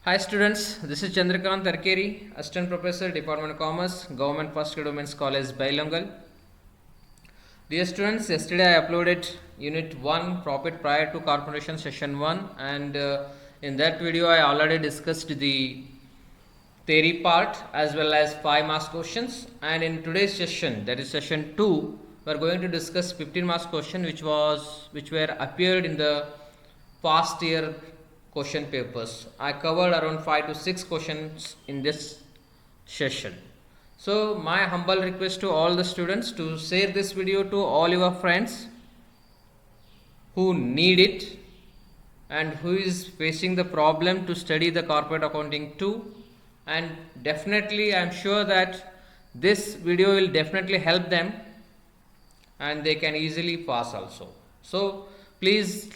Hi students, this is Chandrakant Arkeri, Assistant Professor, Department of Commerce, Government First Women's College, Bailangal. Dear students, yesterday I uploaded Unit 1, Profit Prior to Corporation, Session 1, and in that video I already discussed the theory part as well as 5 marks questions, and in today's session, that is session 2, we are going to discuss 15 marks question which were appeared in the past year question papers. I covered around 5 to 6 questions in this session. So my humble request to all the students to share this video to all your friends who need it and who is facing the problem to study the corporate accounting too, and definitely I am sure that this video will definitely help them and they can easily pass also. So please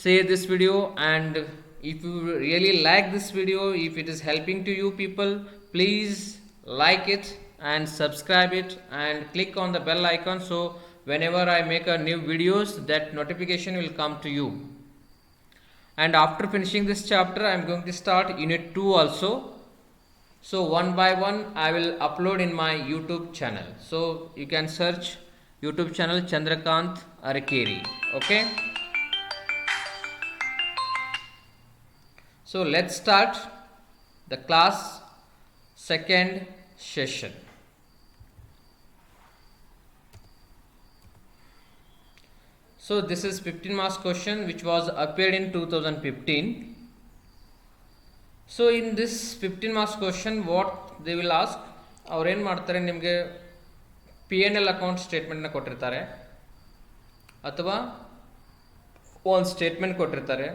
share this video, and if you really like this video, if it is helping to you people, please like it and subscribe it and click on the bell icon, so whenever I make a new videos, that notification will come to you. And after finishing this chapter, I am going to start unit 2 also. So one by one I will upload in my YouTube channel. So you can search YouTube channel Chandrakant Arkeri. Okay. So let's start the class second session. So this is 15 marks question which was appeared in 2015. So in this 15 marks question, what they will ask, ಅವ್ರು ಏನು ಮಾಡ್ತಾರೆ, ನಿಮಗೆ P&L account ಸ್ಟೇಟ್ಮೆಂಟ್ನ ಕೊಟ್ಟಿರ್ತಾರೆ ಅಥವಾ ಒಂದು statement ಕೊಟ್ಟಿರ್ತಾರೆ.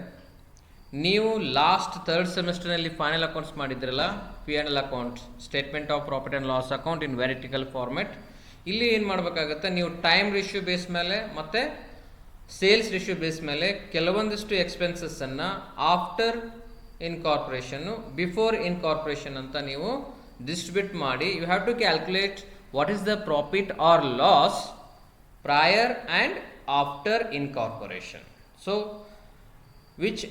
ನೀವು last third ಸೆಮಿಸ್ಟರ್ನಲ್ಲಿ ಫೈನಲ್ ಅಕೌಂಟ್ಸ್ ಮಾಡಿದ್ರಲ್ಲ, P&L account, statement of profit and loss account in vertical format, ಇಲ್ಲಿ ಏನು ಮಾಡಬೇಕಾಗುತ್ತೆ, ನೀವು ಟೈಮ್ ರೇಷಿಯೋ ಬೇಸ್ ಮೇಲೆ ಮತ್ತು ಸೇಲ್ಸ್ ರೇಷಿಯೋ ಬೇಸ್ ಮೇಲೆ ಕೆಲವೊಂದಿಷ್ಟು ಎಕ್ಸ್ಪೆನ್ಸಸ್ಸನ್ನು ಆಫ್ಟರ್ ಇನ್ಕಾರ್ಪೊರೇಷನ್ನು, ಬಿಫೋರ್ ಇನ್ಕಾರ್ಪೊರೇಷನ್ ಅಂತ ನೀವು ಡಿಸ್ಟ್ರಿಬ್ಯೂಟ್ ಮಾಡಿ, you have to calculate what is the profit or loss prior and after incorporation. So which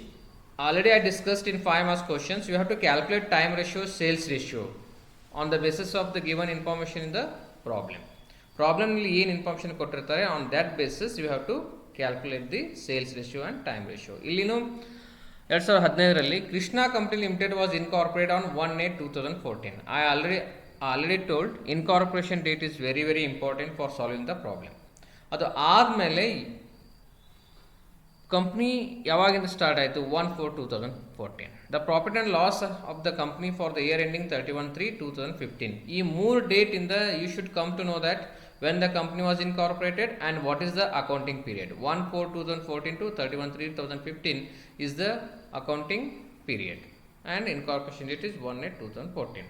already I discussed in 5 marks questions. You have to calculate time ratio, sales ratio on the basis of the given information in the problem. Problem ಇಲ್ಲಿ ಏನು information ಕೊಟ್ಟಿರ್ತಾರೆ, on that basis you have to calculate the sales ratio and time ratio. ಇಲ್ಲಿನೂ 2015ರಲ್ಲಿ Krishna company limited was incorporate on 1/8/2014. I already told incorporation date is very very important for solving the problem. ಅದು ಆದಮೇಲೆ company ಯಾವಾಗಿಂದ start ಆಯಿತು, 1/4/2014. The profit and loss of the company for the year ending 31/3/2015. ಈ 3 ಡೇಟಿಂದ you should come to know that when the company was incorporated and what is the accounting period. 1/4/2014 to 31/3/2015 is the accounting period and incorporation date is 1/8/2014.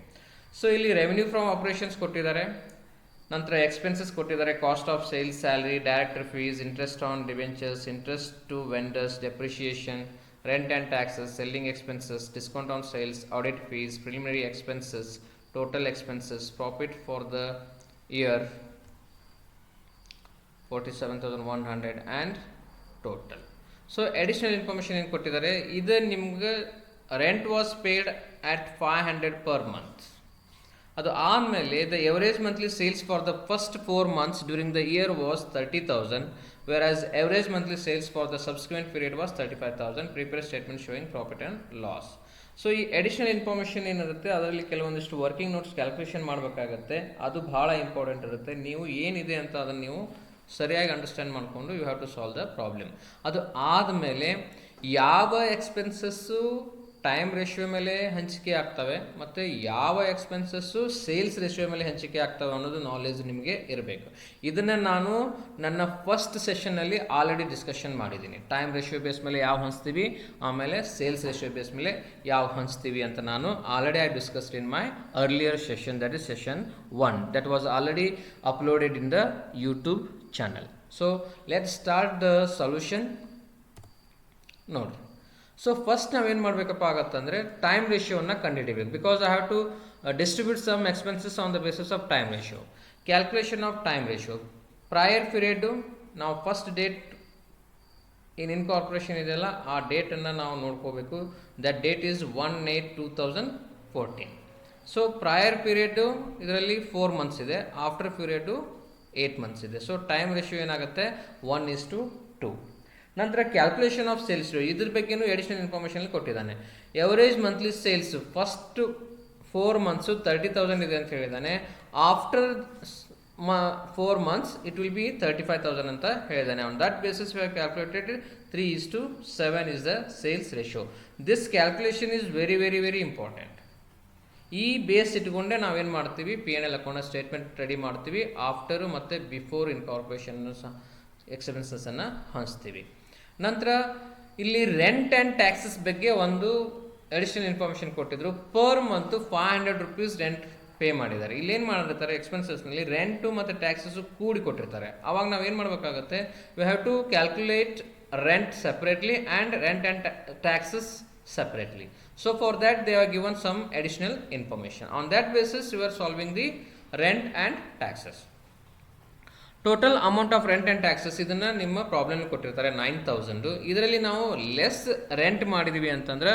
So ಇಲ್ಲಿ revenue from operations ಕೊಟ್ಟಿದ್ದಾರೆ, ನಂತರ expenses ಕೊಟ್ಟಿದ್ದಾರೆ, cost of sales, salary, director fees, interest on debentures, interest to vendors, depreciation, rent and taxes, selling expenses, discount on sales, audit fees, preliminary expenses, total expenses, profit for the year 47,100 and total. So additional information ಏನು ಕೊಟ್ಟಿದ್ದಾರೆ, ಇದು ನಿಮ್ಗೆ rent was paid at 500 per month. ಅದು ಆದಮೇಲೆ the average monthly sales for the first 4 months during the year was 30,000, wear as average monthly sales for the subsequent period was 35,000. Prepare statement showing profit and loss. So ಈ additional information ಏನಿರುತ್ತೆ ಅದರಲ್ಲಿ ಕೆಲವೊಂದಿಷ್ಟು working notes calculation ಮಾಡಬೇಕಾಗತ್ತೆ, ಅದು ಭಾಳ important ಇರುತ್ತೆ. ನೀವು ಏನಿದೆ ಅಂತ ಅದನ್ನು ನೀವು ಸರಿಯಾಗಿ ಅಂಡರ್ಸ್ಟ್ಯಾಂಡ್ ಮಾಡಿಕೊಂಡು you have to solve the problem. ಅದು ಆದಮೇಲೆ ಯಾವ ಎಕ್ಸ್ಪೆನ್ಸಸ್ಸು ಟೈಮ್ ರೇಷಿಯೋ ಮೇಲೆ ಹಂಚಿಕೆ ಆಗ್ತವೆ ಮತ್ತು ಯಾವ ಎಕ್ಸ್ಪೆನ್ಸಸ್ಸು ಸೇಲ್ಸ್ ರೇಷಿಯೋ ಮೇಲೆ ಹಂಚಿಕೆ ಆಗ್ತವೆ ಅನ್ನೋದು ನಾಲೆಜ್ ನಿಮಗೆ ಇರಬೇಕು. ಇದನ್ನು ನಾನು ನನ್ನ ಫಸ್ಟ್ ಸೆಷನ್ನಲ್ಲಿ ಆಲ್ರೆಡಿ ಡಿಸ್ಕಷನ್ ಮಾಡಿದ್ದೀನಿ. ಟೈಮ್ ರೇಷಿಯೋ ಬೇಸ್ ಮೇಲೆ ಯಾವ ಹಂಚ್ತೀವಿ, ಆಮೇಲೆ ಸೇಲ್ಸ್ ರೇಷಿಯೋ ಬೇಸ್ ಮೇಲೆ ಯಾವ ಹಂಚ್ತೀವಿ ಅಂತ ನಾನು already I discussed in my earlier session, that is session 1, that was already uploaded in the YouTube channel. So let's start the solution. ನೋಡಿರಿ, ಸೊ ಫಸ್ಟ್ ನಾವೇನು ಮಾಡಬೇಕಪ್ಪ ಆಗತ್ತಂದರೆ ಟೈಮ್ ರೇಷಿಯೋನ ಕಂಡುಹಿಡಿಬೇಕು. Because I have to distribute some expenses on the basis of time ratio. Calculation of time ratio, prior period ನಾವು first date in incorporation ಇದೆಯಲ್ಲ ಆ ಡೇಟನ್ನು ನಾವು ನೋಡ್ಕೋಬೇಕು. That date is 1/8/2014. So prior period ಇದರಲ್ಲಿ 4 ಮಂತ್ಸ್ ಇದೆ, ಆಫ್ಟರ್ ಪೀರಿಯಡು 8 ಮಂತ್ಸ್ ಇದೆ. So time ratio ಏನಾಗುತ್ತೆ 1:2. ನಂತರ ಕ್ಯಾಲ್ಕುಲೇಷನ್ ಆಫ್ ಸೇಲ್ಸ್ ಇದ್ರ ಬಗ್ಗೆನೂ ಎಡಿಷನಲ್ ಇನ್ಫಾರ್ಮೇಷನ್ ಕೊಟ್ಟಿದ್ದಾನೆ. Average monthly sales first 4 months 30,000 ಇದೆ ಅಂತ ಹೇಳಿದ್ದಾನೆ. After 4 months it will be 35,000 ಅಂತ ಹೇಳಿದ್ದಾನೆ. On that basis we have calculated 3:7 is the sales ratio. This calculation is very very very important. ಈ base ಇಟ್ಕೊಂಡೆ ನಾವೇನು ಮಾಡ್ತೀವಿ, P&L ಅಕೌಂಟ್ ಸ್ಟೇಟ್ಮೆಂಟ್ ರೆಡಿ ಮಾಡ್ತೀವಿ. ಆಫ್ಟರು ಮತ್ತು ಬಿಫೋರ್ ಇನ್ಕಾರ್ಪೊರೇಷನ್ ಎಕ್ಸ್ಪೆನ್ಸಸ್ಸನ್ನು ಹಂಚ್ತೀವಿ. ನಂತರ ಇಲ್ಲಿ ರೆಂಟ್ ಆ್ಯಂಡ್ ಟ್ಯಾಕ್ಸಸ್ ಬಗ್ಗೆ ಒಂದು ಅಡಿಷನಲ್ ಇನ್ಫಾರ್ಮೇಷನ್ ಕೊಟ್ಟಿದ್ರು. Per month 500 rupees rent pay ಮಾಡಿದ್ದಾರೆ. ಇಲ್ಲೇನು ಮಾಡಿರ್ತಾರೆ, ಎಕ್ಸ್ಪೆನ್ಸಸ್ನಲ್ಲಿ ರೆಂಟು ಮತ್ತು ಟ್ಯಾಕ್ಸಸ್ಸು ಕೂಡಿ ಕೊಟ್ಟಿರ್ತಾರೆ. ಅವಾಗ ನಾವೇನು ಮಾಡಬೇಕಾಗುತ್ತೆ, we have to calculate rent separately and rent and taxes separately. So for that they are given some additional information. On that basis you are solving the rent and taxes. Total amount of rent and taxes ಇದನ್ನು ನಿಮ್ಮ problem ಕೊಟ್ಟಿರ್ತಾರೆ 9,000. ಇದರಲ್ಲಿ ನಾವು less rent ಮಾಡಿದ್ದೀವಿ ಅಂತಂದ್ರೆ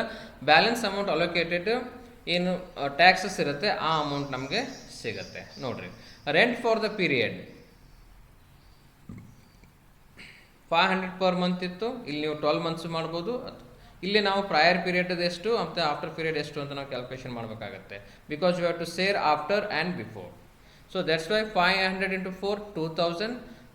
balance amount allocated ಏನು taxes ಇರುತ್ತೆ ಆ ಅಮೌಂಟ್ ನಮಗೆ ಸಿಗುತ್ತೆ. ನೋಡ್ರಿ, rent for the period 500 per month ಇತ್ತು. ಇಲ್ಲಿ ನೀವು 12 ಮಂತ್ಸ್ ಮಾಡ್ಬೋದು. ಇಲ್ಲಿ ನಾವು ಪ್ರಯರ್ ಪೀರಿಯಡ್ ಎಷ್ಟು ಮತ್ತು ಆಫ್ಟರ್ ಪೀರಿಯಡ್ ಎಷ್ಟು ಅಂತ ನಾವು ಕ್ಯಾಲ್ಕುಲೇಷನ್ ಮಾಡಬೇಕಾಗತ್ತೆ. Because you have to share after and before. So that's why 500 into 4 2,000,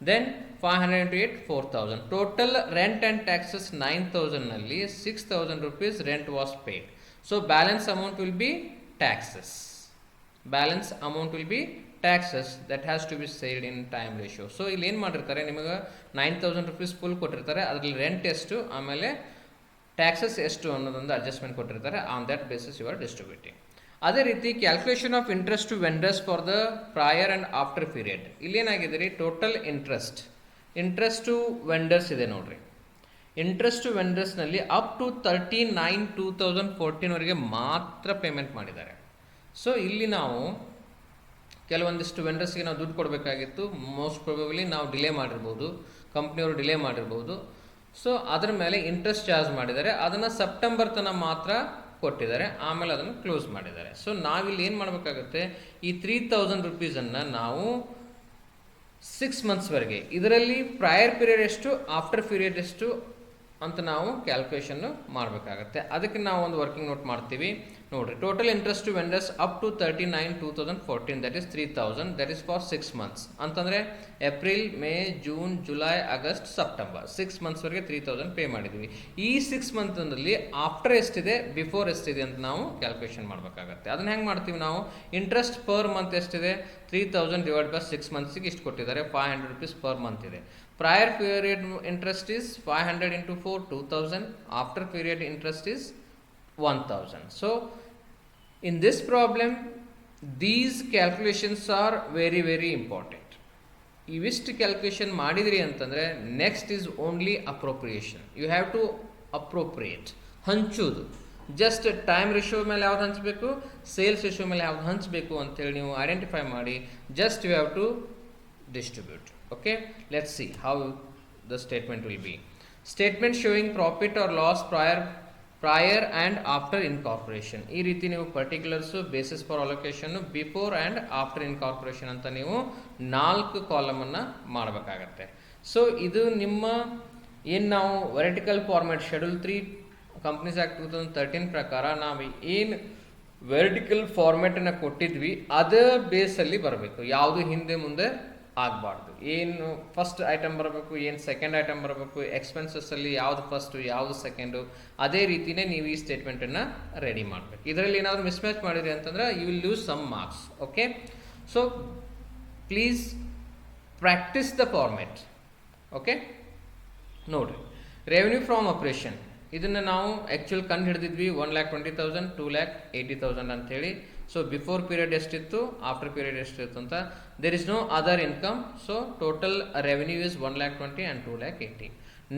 then 500 into 8 4,000. Total rent and taxes 9,000ನಲ್ಲಿ 6,000 rupees rent was paid. So balance amount will be taxes. Balance amount will be taxes that has to be shared in time ratio. So ಇಲ್ಲಿ ಏನು ಮಾಡಿರ್ತಾರೆ, ನಿಮಗೆ 9,000 rupees full ಕೊಟ್ಟಿರ್ತಾರೆ. ಅದರಲ್ಲಿ rent ಎಷ್ಟು ಆಮೇಲೆ taxes ಎಷ್ಟು ಅನ್ನೋದೊಂದು ಅಡ್ಜಸ್ಟ್ಮೆಂಟ್ ಕೊಟ್ಟಿರ್ತಾರೆ. On that basis you are distributing. ಅದೇ ರೀತಿ calculation of interest to vendors for the prior and after period. ಇಲ್ಲೇನಾಗಿದೆ ರೀ, ಟೋಟಲ್ ಇಂಟ್ರೆಸ್ಟ್ ಟು ವೆಂಡರ್ಸ್ ಇದೆ ನೋಡ್ರಿ. ಇಂಟ್ರೆಸ್ಟ್ ಟು ವೆಂಡರ್ಸ್ನಲ್ಲಿ ಅಪ್ ಟು 39/2014 ಮಾತ್ರ ಪೇಮೆಂಟ್ ಮಾಡಿದ್ದಾರೆ. ಸೊ ಇಲ್ಲಿ ನಾವು ಕೆಲವೊಂದಿಷ್ಟು ವೆಂಡರ್ಸ್ಗೆ ನಾವು ದುಡ್ಡು ಕೊಡಬೇಕಾಗಿತ್ತು. ಮೋಸ್ಟ್ ಪ್ರೊಬೆಬಲಿ ನಾವು ಡಿಲೇ ಮಾಡಿರ್ಬೋದು, ಕಂಪ್ನಿಯವರು ಡಿಲೇ ಮಾಡಿರ್ಬೋದು. ಸೊ ಅದರ ಮೇಲೆ ಇಂಟ್ರೆಸ್ಟ್ ಚಾರ್ಜ್ ಮಾಡಿದ್ದಾರೆ. ಅದನ್ನು ಸೆಪ್ಟೆಂಬರ್ ತನಕ ಮಾತ್ರ ಕೊಟ್ಟಿದ್ದಾರೆ, ಆಮೇಲೆ ಅದನ್ನು ಕ್ಲೋಸ್ ಮಾಡಿದ್ದಾರೆ. ಸೊ ನಾವಿಲ್ಲಿ ಏನು ಮಾಡಬೇಕಾಗುತ್ತೆ, ಈ 3,000 rupeesನ್ನು ನಾವು 6 ಮಂತ್ಸ್ವರೆಗೆ, ಇದರಲ್ಲಿ ಪ್ರಯರ್ ಪೀರಿಯಡ್ ಎಷ್ಟು ಆಫ್ಟರ್ ಪೀರಿಯಡ್ ಎಷ್ಟು ಅಂತ ನಾವು ಕ್ಯಾಲ್ಕುಲೇಷನ್ನು ಮಾಡಬೇಕಾಗತ್ತೆ. ಅದಕ್ಕೆ ನಾವು ಒಂದು ವರ್ಕಿಂಗ್ ನೋಟ್ ಮಾಡ್ತೀವಿ. ನೋಡಿರಿ, total interest to vendors up to 39/2014 that is 3,000. That is for 6 months ಅಂತಂದರೆ April, May, June, July, August, September 6 ಮಂತ್ಸ್ವರೆಗೆ 3,000 ಪೇ ಮಾಡಿದ್ವಿ. ಈ 6 ಮಂತ್ನಲ್ಲಿ ಆಫ್ಟರ್ ಎಷ್ಟಿದೆ, ಬಿಫೋರ್ ಎಷ್ಟಿದೆ ಅಂತ ನಾವು ಕ್ಯಾಲ್ಕುಲೇಷನ್ ಮಾಡಬೇಕಾಗತ್ತೆ. ಅದನ್ನ ಹೆಂಗೆ ಮಾಡ್ತೀವಿ ನಾವು, ಇಂಟ್ರೆಸ್ಟ್ ಪರ್ ಮಂತ್ ಎಷ್ಟಿದೆ, 3,000 ಡಿವೈಡ್ ಬೈ 6 ಮಂತ್ಸಿಗೆ ಇಷ್ಟು ಕೊಟ್ಟಿದ್ದಾರೆ, 500 rupees ಪರ್ ಮಂತ್ ಇದೆ. Prior period interest is 500 into 4 2,000. After period interest is 1,000. So in this problem these calculations are very very important. ಇವಿಷ್ಟು ಕ್ಯಾಲ್ಕುಲೇಷನ್ ಮಾಡಿದ್ರಿ ಅಂತಂದರೆ next is only appropriation. You have to appropriate, ಹಂಚೋದು. Just time ratio ಮೇಲೆ ಯಾವ್ದು ಹಂಚಬೇಕು, sales ratio ಮೇಲೆ ಯಾವ್ದು ಹಂಚಬೇಕು ಅಂತೇಳಿ ನೀವು ಐಡೆಂಟಿಫೈ ಮಾಡಿ just you have to distribute. Okay, let's see how the statement will be. Statement showing profit or loss prior and after incorporation. ಈ ರೀತಿ ನೀವು particulars, basis for allocation, before and after incorporation ಅಂತ ನೀವು 4 ಕಾಲಮನ್ನು ಮಾಡಬೇಕಾಗತ್ತೆ. So ಇದು ನಿಮ್ಮ ಏನು ನಾವು vertical format schedule 3 companies act 2013 ಪ್ರಕಾರ ನಾವು ಏನು ವರ್ಟಿಕಲ್ ಫಾರ್ಮ್ಯಾಟನ್ನು ಕೊಟ್ಟಿದ್ವಿ ಅದೇ ಬೇಸಲ್ಲಿ ಬರಬೇಕು. ಯಾವುದು ಹಿಂದೆ ಮುಂದೆ ಆಗಬಾರ್ದು. ಏನು ಫಸ್ಟ್ ಐಟಮ್ ಬರಬೇಕು, ಏನು ಸೆಕೆಂಡ್ ಐಟಮ್ ಬರಬೇಕು, ಎಕ್ಸ್ಪೆನ್ಸಸ್ಸಲ್ಲಿ ಯಾವುದು ಫಸ್ಟು ಯಾವುದು ಸೆಕೆಂಡು, ಅದೇ ರೀತಿಯೇ ನೀವು ಈ ಸ್ಟೇಟ್ಮೆಂಟನ್ನು ರೆಡಿ ಮಾಡಬೇಕು. ಇದರಲ್ಲಿ ಏನಾದರೂ ಮಿಸ್ಮ್ಯಾಚ್ ಮಾಡಿರಿ ಅಂತಂದ್ರೆ you will lose some marks. Okay, so please practise the format. Okay, ನೋಡಿರಿ, ರೆವೆನ್ಯೂ ಫ್ರಾಮ್ ಆಪರೇಷನ್ ಇದನ್ನು ನಾವು ಆ್ಯಕ್ಚುಲ್ ಕಂಡು ಹಿಡಿದಿದ್ವಿ 1,20,000 2,80,000 ಅಂಥೇಳಿ. ಸೊ ಬಿಫೋರ್ ಪೀರಿಯಡ್ ಎಷ್ಟಿತ್ತು, ಆಫ್ಟರ್ ಪೀರಿಯಡ್ ಎಷ್ಟಿತ್ತು ಅಂತ. There is no other income. So total revenue is 1,20,000 and 2,80,000.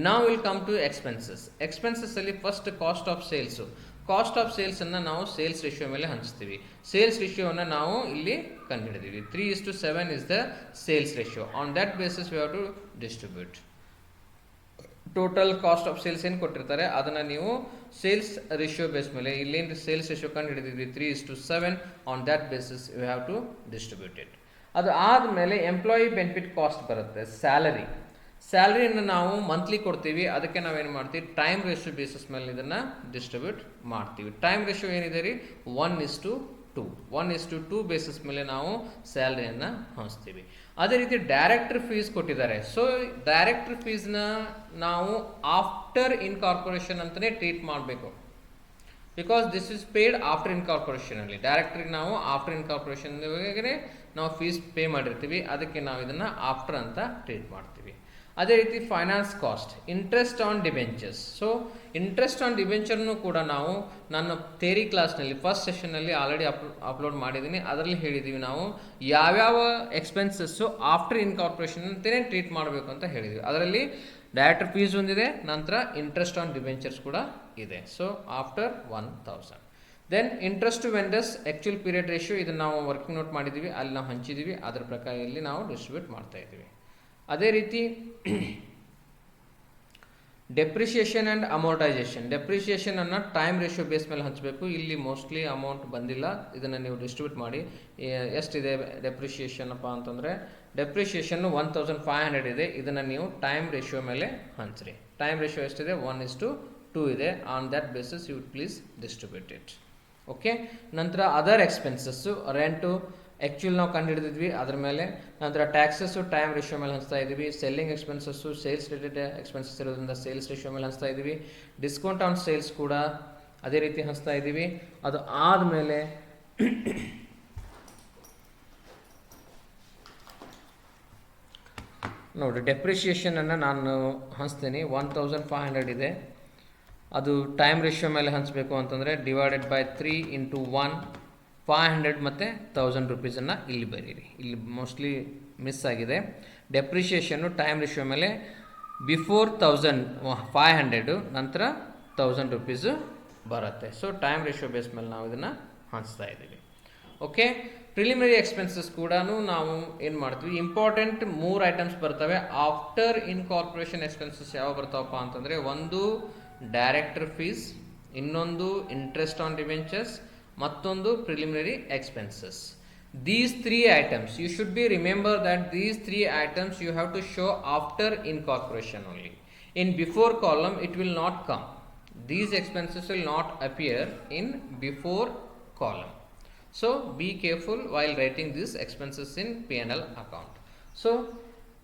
Now will come to expenses. ಎಕ್ಸ್ಪೆನ್ಸಸ್ಸಲ್ಲಿ first cost of sales. Cost of ಸೇಲ್ಸನ್ನು ನಾವು ಸೇಲ್ಸ್ ರೇಷಿಯೋ ಮೇಲೆ ಹಂಚ್ತೀವಿ. ಸೇಲ್ಸ್ ರೇಷಿಯೋವನ್ನು ನಾವು ಇಲ್ಲಿ ಕಂಡುಹಿಡಿದೀವಿ. 3:7 is the sales ratio. On that basis we have to distribute. Total cost of sales ಏನು ಕೊಟ್ಟಿರ್ತಾರೆ ಅದನ್ನು ನೀವು ಸೇಲ್ಸ್ ರೇಷಿಯೋ ಬೇಸ್ ಮೇಲೆ ಇಲ್ಲೇನು ಸೇಲ್ಸ್ ರೇಷಿಯೋ ಕಂಡು ಹಿಡಿದಿದ್ವಿ 3:7 on that basis you have to distribute it. ಅದು ಆದಮೇಲೆ ಎಂಪ್ಲಾಯಿ ಬೆನಿಫಿಟ್ ಕಾಸ್ಟ್ ಬರುತ್ತೆ, ಸ್ಯಾಲರಿಯನ್ನು ನಾವು ಮಂತ್ಲಿ ಕೊಡ್ತೀವಿ, ಅದಕ್ಕೆ ನಾವೇನು ಮಾಡ್ತೀವಿ ಟೈಮ್ ರೇಷಿಯೋ ಬೇಸಿಸ್ ಮೇಲೆ ಇದನ್ನು ಡಿಸ್ಟ್ರಿಬ್ಯೂಟ್ ಮಾಡ್ತೀವಿ. ಟೈಮ್ ರೇಷಿಯೋ ಏನಿದೆ ರೀ 1:2 ಬೇಸಿಸ್ ಮೇಲೆ ನಾವು ಸ್ಯಾಲರಿಯನ್ನು ಹಂಚ್ತೀವಿ. ಅದೇ ರೀತಿ ಡೈರೆಕ್ಟರ್ ಫೀಸ್ ಕೊಟ್ಟಿದ್ದಾರೆ. ಸೊ ಡೈರೆಕ್ಟರ್ ಫೀಸ್ನ ನಾವು ಆಫ್ಟರ್ ಇನ್ಕಾರ್ಪೊರೇಷನ್ ಅಂತಲೇ ಟ್ರೀಟ್ ಮಾಡಬೇಕು, because this is paid after ಇನ್ಕಾರ್ಪೊರೇಷನಲ್ಲಿ. ಡೈರೆಕ್ಟ್ರಿಗೆ ನಾವು ಆಫ್ಟರ್ ಇನ್ಕಾರ್ಪೊರೇಷನ್ಗೆ ನಾವು ಫೀಸ್ ಪೇ ಮಾಡಿರ್ತೀವಿ, ಅದಕ್ಕೆ ನಾವು ಇದನ್ನು ಆಫ್ಟರ್ ಅಂತ ಟ್ರೀಟ್ ಮಾಡ್ತೀವಿ. ಅದೇ ರೀತಿ finance cost, interest on debentures. So interest on ಡಿಬೆಂಚರ್ನು ಕೂಡ ನಾವು ನನ್ನ ಥಿಯರಿ ಕ್ಲಾಸ್ನಲ್ಲಿ ಫಸ್ಟ್ ಸೆಷನ್ನಲ್ಲಿ ಆಲ್ರೆಡಿ ಅಪ್ಲೋಡ್ ಮಾಡಿದ್ದೀನಿ. ಅದರಲ್ಲಿ ಹೇಳಿದ್ದೀವಿ ನಾವು ಯಾವ್ಯಾವ ಎಕ್ಸ್ಪೆನ್ಸಸ್ಸು ಆಫ್ಟರ್ ಇನ್ಕಾರ್ಪೊರೇಷನ್ ಅಂತಲೇ ಟ್ರೀಟ್ ಮಾಡಬೇಕು ಅಂತ ಹೇಳಿದ್ವಿ. ಅದರಲ್ಲಿ ಡೈರೆಕ್ಟರ್ ಫೀಸ್ ಒಂದಿದೆ, ನಂತರ ಇಂಟ್ರೆಸ್ಟ್ ಆನ್ ಡಿಬೆಂಚರ್ಸ್ ಕೂಡ ಇದೆ. So after 1000. Then interest to vendors actual period ratio, ಇದನ್ನು ನಾವು ವರ್ಕಿಂಗ್ ನೋಟ್ ಮಾಡಿದ್ದೀವಿ, ಅಲ್ಲಿ ನಾವು ಹಂಚಿದ್ದೀವಿ, ಅದರ ಪ್ರಕಾರ ಇಲ್ಲಿ ನಾವು ಡಿಸ್ಟ್ರಿಬ್ಯೂಟ್ ಮಾಡ್ತಾ ಇದ್ದೀವಿ. ಅದೇ ರೀತಿ ಡೆಪ್ರಿಷಿಯೇಷನ್ ಆ್ಯಂಡ್ ಅಮೋರ್ಟೈಸೇಷನ್. ಡೆಪ್ರಿಷಿಯೇಷನನ್ನು ಟೈಮ್ ರೇಷಿಯೋ ಬೇಸ್ ಮೇಲೆ ಹಂಚಬೇಕು. ಇಲ್ಲಿ ಮೋಸ್ಟ್ಲಿ ಅಮೌಂಟ್ ಬಂದಿಲ್ಲ, ಇದನ್ನು ನೀವು ಡಿಸ್ಟ್ರಿಬ್ಯೂಟ್ ಮಾಡಿ. ಎಷ್ಟಿದೆ ಡೆಪ್ರಿಷಿಯೇಷನ್ ಅಪ್ಪ ಅಂತಂದರೆ ಡೆಪ್ರಿಷಿಯೇಷನ್ನು 1500 ಇದೆ, ಇದನ್ನು ನೀವು ಟೈಮ್ ರೇಷಿಯೋ ಮೇಲೆ ಹಂಚ್ರಿ. ಟೈಮ್ ರೇಷಿಯೋ ಎಷ್ಟಿದೆ 1:2 ಇದೆ. On that basis you please distribute it. Okay. ನಂತರ ಅದರ್ ಎಕ್ಸ್ಪೆನ್ಸಸ್ಸು, ರೆಂಟು ಆ್ಯಕ್ಚುಲಿ ನಾವು ಕಂಡು ಹಿಡಿದಿದ್ವಿ ಅದ್ರ ಮೇಲೆ. ನಂತರ ಟ್ಯಾಕ್ಸಸ್ಸು ಟೈಮ್ ರೇಷಿಯೋ ಮೇಲೆ ಹಂಚ್ತಾ ಇದ್ದೀವಿ. Selling expenses sales related expenses ಇರೋದ್ರಿಂದ ಸೇಲ್ಸ್ ರೇಷಿಯೋ ಮೇಲೆ ಹಂಚ್ತಾ ಇದ್ದೀವಿ. ಡಿಸ್ಕೌಂಟ್ ಆನ್ ಸೇಲ್ಸ್ ಕೂಡ ಅದೇ ರೀತಿ ಹಂಚ್ತಾ ಇದ್ದೀವಿ. ಅದು ಆದಮೇಲೆ ನೋಡಿ ಡೆಪ್ರಿಷಿಯೇಷನನ್ನು ನಾನು ಹಂಚ್ತೀನಿ. 1500 ಇದೆ, ಅದು ಟೈಮ್ ರೇಷಿಯೋ ಮೇಲೆ ಹಂಚಬೇಕು ಅಂತಂದರೆ ಡಿವೈಡೆಡ್ ಬೈ 3 × 1 500 ಮತ್ತು 1000 ರುಪೀಸನ್ನು ಇಲ್ಲಿ ಬರೀರಿ. ಇಲ್ಲಿ ಮೋಸ್ಟ್ಲಿ ಮಿಸ್ ಆಗಿದೆ. ಡೆಪ್ರಿಷಿಯೇಷನ್ನು ಟೈಮ್ ರೇಷಿಯೋ ಮೇಲೆ ಬಿಫೋರ್ 1500 ನಂತರ 1000 ರುಪೀಸು ಬರುತ್ತೆ. ಸೊ ಟೈಮ್ ರೇಷಿಯೋ ಬೇಸ್ ಮೇಲೆ ನಾವು ಇದನ್ನು ಹಂಚ್ತಾ ಇದ್ದೀವಿ. ಓಕೆ. ಪ್ರಿಲಿಮಿನರಿ ಎಕ್ಸ್ಪೆನ್ಸಸ್ ಕೂಡ ನಾವು ಏನು ಮಾಡ್ತೀವಿ, ಇಂಪಾರ್ಟೆಂಟ್ 3 ಐಟಮ್ಸ್ ಬರ್ತವೆ ಆಫ್ಟರ್ ಇನ್ಕಾರ್ಪೊರೇಷನ್ ಎಕ್ಸ್ಪೆನ್ಸಸ್. ಯಾವ ಬರ್ತಾವಪ್ಪ ಅಂತಂದರೆ, ಒಂದು ಡೈರೆಕ್ಟರ್ ಫೀಸ್, ಇನ್ನೊಂದು ಇಂಟ್ರೆಸ್ಟ್ ಆನ್ ಡಿಬೆಂಚರ್ಸ್, ಮತ್ತೊಂದು preliminary expenses. These 3 items, you should be remember that these 3 items you have to show after incorporation only. In before column it will not come. These expenses will not appear in before column. So be careful while writing these expenses in P&L account. So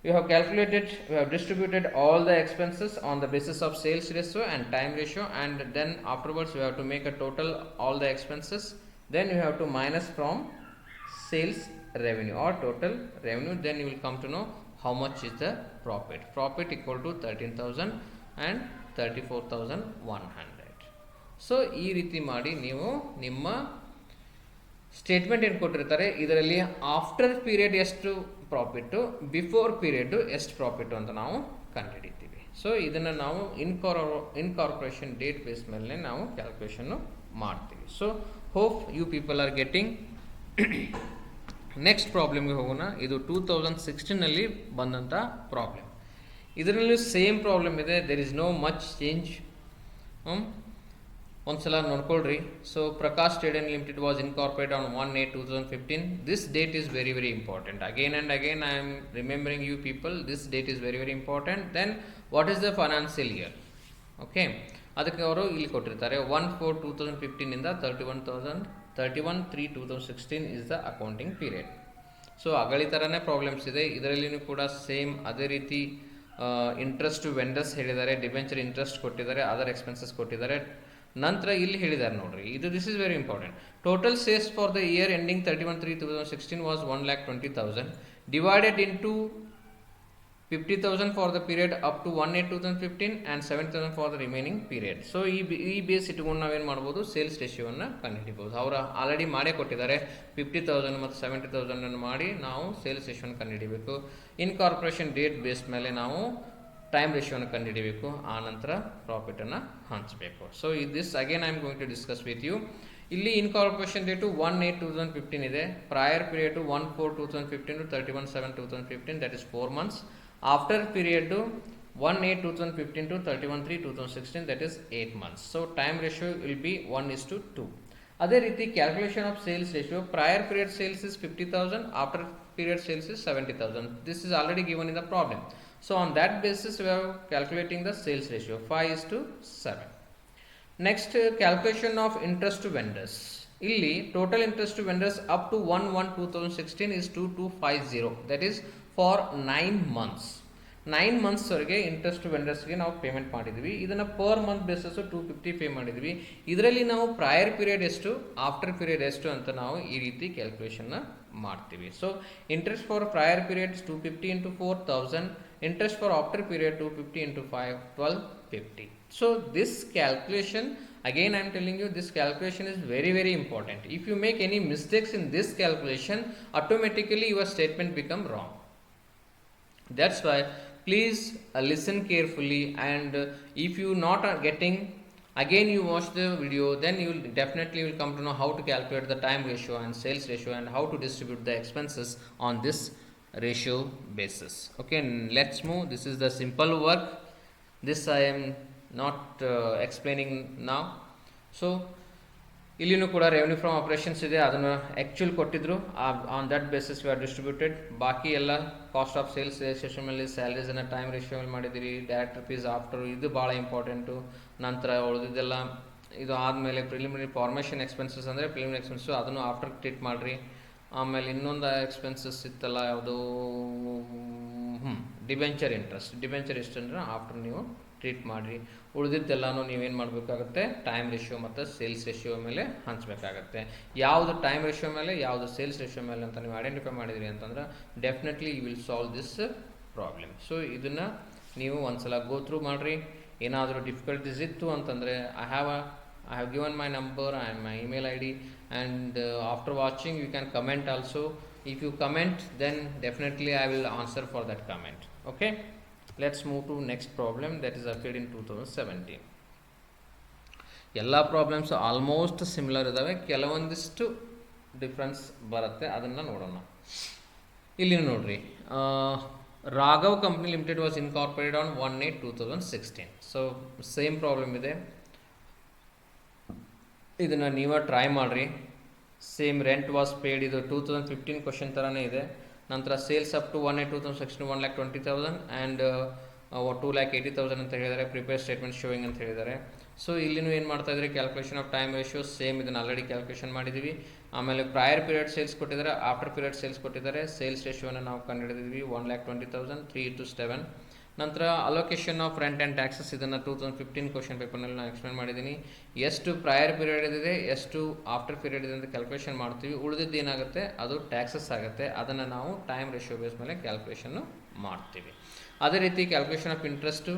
you have calculated, you have distributed all the expenses on the basis of sales ratio and time ratio, and then afterwards you have to make a total all the expenses. Then you have to minus from sales revenue or total revenue. Then you will come to know how much is the profit. Profit equal to 13,000 and 34,100. So ಈ ರೀತಿ ಮಾಡಿ ನೀವು ನಿಮ್ಮ statement ಏನು ಕೊಟ್ಟಿರ್ತಾರೆ ಇದರಲ್ಲಿ after period ಎಷ್ಟು profit, before period ಎಷ್ಟು ಪ್ರಾಫಿಟ್ಟು ಅಂತ ನಾವು ಕಂಡುಹಿಡಿತೀವಿ. ಸೊ ಇದನ್ನು ನಾವು ಇನ್ಕಾರ್ಪೊರೇಷನ್ ಡೇಟ್ ಬೇಸ್ ಮೇಲೆ ನಾವು ಕ್ಯಾಲ್ಕುಲೇಷನ್ನು ಮಾಡ್ತೀವಿ. So hope you people are getting. Next ಪ್ರಾಬ್ಲಮ್ಗೆ ಹೋಗೋಣ. ಇದು 2016ನಲ್ಲಿ ಬಂದಂಥ ಪ್ರಾಬ್ಲಮ್. ಇದರಲ್ಲೂ ಸೇಮ್ ಪ್ರಾಬ್ಲಮ್ ಇದೆ. There is no much change. ಒಂದ್ಸಲ ನೋಡ್ಕೊಳ್ರಿ. So Prakash trading limited was incorporate on 1/8/2015. This date is very very important. Again and again I am remembering you people, this date is very very important. Then what is the financial year? Okay, ಅದಕ್ಕೆ ಅವರು ಇಲ್ಲಿ ಕೊಟ್ಟಿರ್ತಾರೆ 1/4/2015 31/3/2016 is the accounting period. So ಅಗಳಿ ಥರನೇ problems ಇದೆ ಇದರಲ್ಲಿನೂ ಕೂಡ same ಅದೇ ರೀತಿ. ಇಂಟ್ರೆಸ್ಟ್ ವೆಂಡರ್ಸ್ ಹೇಳಿದ್ದಾರೆ, ಡಿಬೆಂಚರ್ ಇಂಟ್ರೆಸ್ಟ್ ಕೊಟ್ಟಿದ್ದಾರೆ, ಅದರ್ ಎಕ್ಸ್ಪೆನ್ಸಸ್ ಕೊಟ್ಟಿದ್ದಾರೆ. ನಂತರ ಇಲ್ಲಿ ಹೇಳಿದ್ದಾರೆ ನೋಡ್ರಿ, ಇದು this is very important. Total sales for the year ending 31/3/2016 was 1,20,000 divided into 50,000 for the period up to 1/8/2015 and 7,000 for the remaining period. So ಈ ಬೇಸ್ ಇಟ್ಕೊಂಡು ನಾವೇನು ಮಾಡ್ಬೋದು, ಸೇಲ್ಸ್ ರೇಷಿಯೋವನ್ನು ಕಂಡುಹಿಡಿಬೋದು. ಅವರು ಆಲ್ರೆಡಿ ಮಾಡೇ ಕೊಟ್ಟಿದ್ದಾರೆ. 50,000 ಮತ್ತು 70,000 ಮಾಡಿ ನಾವು ಸೇಲ್ಸ್ ರೇಷಿಯೋನ ಕಂಡುಹಿಡಿಬೇಕು. ಇನ್ಕಾರ್ಪೊರೇಷನ್ ಡೇಟ್ ಬೇಸ್ ಮೇಲೆ ನಾವು ಟೈಮ್ ರೇಷಿಯೋನ ಕಂಡುಹಿಡಿಬೇಕು. ಆ ನಂತರ ಪ್ರಾಫಿಟನ್ನು ಹಂಚಬೇಕು. So this again I am going to discuss with you. ಇಲ್ಲಿ ಇನ್ಕಾರ್ಪೊರೇಷನ್ ಡೇಟು 1/8/2015 ಇದೆ. Prior period 1/4/2015 to 31/7/2015, that is 4 months. After period 1/8/2015 to 31/3/2016, that is 8 months. So time ratio will be 1:2. ಅದೇ ರೀತಿ calculation of sales ratio, prior period sales is 50,000, after period sales is 70,000. This is already given in the problem. So on that basis we are calculating the sales ratio 5:7. Next, calculation of interest to vendors. ಇಲ್ಲಿ total interest to vendors up to 1/1/2016 is 2250. That is for 9 months. 9 months ವರೆಗೆ interest ವೆಂಡರ್ಸ್ಗೆ ನಾವು payment ಮಾಡಿದ್ವಿ. ಇದನ್ನು per month basis 250 pay ಮಾಡಿದ್ವಿ. ಇದರಲ್ಲಿ ನಾವು prior period ಎಷ್ಟು, after period ಎಷ್ಟು ಅಂತ ನಾವು ಈ ರೀತಿ ಕ್ಯಾಲ್ಕುಲೇಷನ್ನ ಮಾಡ್ತೀವಿ. So interest for prior period 250 into 4,000, interest for after period 250 into 5, 1250. So this calculation, again I am telling you, this calculation is very very important. If you make any mistakes in this calculation, automatically your statement become wrong. That's why please listen carefully, and if you not are getting, again you watch the video, then you will definitely will come to know how to calculate the time ratio and sales ratio and how to distribute the expenses on this ratio basis. Okay, let's move. This is the simple work. This I am not explaining now. So ಇಲ್ಲಿನೂ ಕೂಡ revenue from operations ಇದೆ, ಅದನ್ನು actual ಕೊಟ್ಟಿದ್ರು, on that basis we are distributed. ಬಾಕಿ ಎಲ್ಲ cost of sales registration ಮೇಲೆ ಸ್ಯಾಲರೀಸನ್ನು time ratio ಮೇಲೆ ಮಾಡಿದ್ದೀರಿ. ಡೈರೆಕ್ಟರ್ ಫೀಸ್ ಆಫ್ಟರ್, ಇದು ಭಾಳ ಇಂಪಾರ್ಟೆಂಟು. ನಂತರ ಉಳಿದಿದ್ದೆಲ್ಲ ಇದು ಆದಮೇಲೆ ಪ್ರಿಲಿಮಿನರಿ ಫಾರ್ಮೇಷನ್ ಎಕ್ಸ್ಪೆನ್ಸಸ್ ಅಂದರೆ ಪ್ರಿಲಿಮಿನರಿ ಎಕ್ಸ್ಪೆನ್ಸು, ಅದನ್ನು ಆಫ್ಟರ್ ಟ್ರೀಟ್ ಮಾಡಿರಿ. ಆಮೇಲೆ ಇನ್ನೊಂದು ಎಕ್ಸ್ಪೆನ್ಸಸ್ ಇತ್ತಲ್ಲ, ಯಾವುದು ಡಿಬೆಂಚರ್ ಇಂಟ್ರೆಸ್ಟ್. ಡಿಬೆಂಚರ್ ಎಷ್ಟು ಅಂದರೆ ಆಫ್ಟರ್ ನೀವು ಟ್ರೀಟ್ ಮಾಡಿರಿ. ಉಳಿದಿದ್ದೆಲ್ಲನೂ ನೀವೇನು ಮಾಡಬೇಕಾಗುತ್ತೆ, ಟೈಮ್ ರೇಷಿಯೋ ಮತ್ತು ಸೇಲ್ಸ್ ರೇಷಿಯೋ ಮೇಲೆ ಹಂಚಬೇಕಾಗತ್ತೆ. ಯಾವುದು ಟೈಮ್ ರೇಷಿಯೋ ಮೇಲೆ, ಯಾವುದು ಸೇಲ್ಸ್ ರೇಷಿಯೋ ಮೇಲೆ ಅಂತ ನೀವು ಐಡೆಂಟಿಫೈ ಮಾಡಿದಿರಿ ಅಂತಂದ್ರೆ definitely you will solve this problem. So ಇದನ್ನು ನೀವು ಒಂದ್ಸಲ ಗೋ ಥ್ರೂ ಮಾಡಿರಿ. ಏನಾದರೂ ಡಿಫಿಕಲ್ಟೀಸ್ ಇತ್ತು ಅಂತಂದರೆ I have given my number and my email ID, and after watching you can comment also. If you comment, then definitely I will answer for that comment. Okay, let's move to next problem that is appeared in 2017. ಎಲ್ಲ problems almost similar ಇದ್ದಾವೆ, ಕೆಲವೊಂದಿಷ್ಟು difference ಬರುತ್ತೆ, ಅದನ್ನು ನೋಡೋಣ. ಇಲ್ಲಿ ನೋಡ್ರಿ, Raghav company limited was incorporated on 1/8/2016. So same problem ಇದೆ, ಇದನ್ನು ನೀವೇ ಟ್ರೈ ಮಾಡಿರಿ. ಸೇಮ್ ರೆಂಟ್ ವಾಸ್ ಪೇಯ್ಡ್, ಇದು 2015 ಕ್ವಶನ್ ಥರನೇ ಇದೆ. ನಂತರ ಸೇಲ್ಸ್ ಅಪ್ ಟು 1/8/2016 1,20,000 ಆ್ಯಂಡ್ 2,80,000 ಅಂತ ಹೇಳಿದ್ದಾರೆ. ಪ್ರಿಪೇರ್ ಸ್ಟೇಟ್ಮೆಂಟ್ ಶೋಯಿಂಗ್ ಅಂತ ಹೇಳಿದ್ದಾರೆ. ಸೊ ಇಲ್ಲಿನೂ ಏನು ಮಾಡ್ತಾ ಇದ್ದಾರೆ, calculation of time ratio same ಇದನ್ನು ಆಲ್ರೆಡಿ ಕ್ಯಾಲ್ಕುಲೇಷನ್ ಮಾಡಿದ್ದೀವಿ. ಆಮೇಲೆ ಪ್ರಯರ್ ಪೀರಿಯಡ್ ಸೇಲ್ಸ್ ಕೊಟ್ಟಿದ್ದಾರೆ, ಆಫ್ಟರ್ ಪೀರಿಯಡ್ ಸೇಲ್ಸ್ ಕೊಟ್ಟಿದ್ದಾರೆ. ಸೇಲ್ಸ್ ರೇಷಿಯೋನ ನಾವು ಕಂಡುಹಿಡಿದಿದ್ವಿ 1,20,000, 3:7. ನಂತರ allocation of rent and taxes, ಇದನ್ನು 2015 ಕ್ವಶನ್ ಪೇಪರ್ನಲ್ಲಿ ನಾನು ಎಕ್ಸ್ಪ್ಲೇನ್ ಮಾಡಿದ್ದೀನಿ. ಎಷ್ಟು ಪ್ರಯರ್ ಪೀರಿಯಡ್ ಇದೆ, ಎಷ್ಟು ಆಫ್ಟರ್ ಪೀರಿಯಡ್ ಇದೆ ಅಂತ ಕ್ಯಾಲ್ಕುಲೇಷನ್ ಮಾಡ್ತೀವಿ. ಉಳಿದಿದ್ದು ಏನಾಗುತ್ತೆ, ಅದು ಟ್ಯಾಕ್ಸಸ್ ಆಗುತ್ತೆ. ಅದನ್ನು ನಾವು ಟೈಮ್ ರೇಷಿಯೋ ಬೇಸ್ ಮೇಲೆ ಕ್ಯಾಲ್ಕುಲೇಷನ್ನು ಮಾಡ್ತೀವಿ. ಅದೇ ರೀತಿ ಕ್ಯಾಲ್ಕುಲೇಷನ್ ಆಫ್ ಇಂಟ್ರೆಸ್ಟು,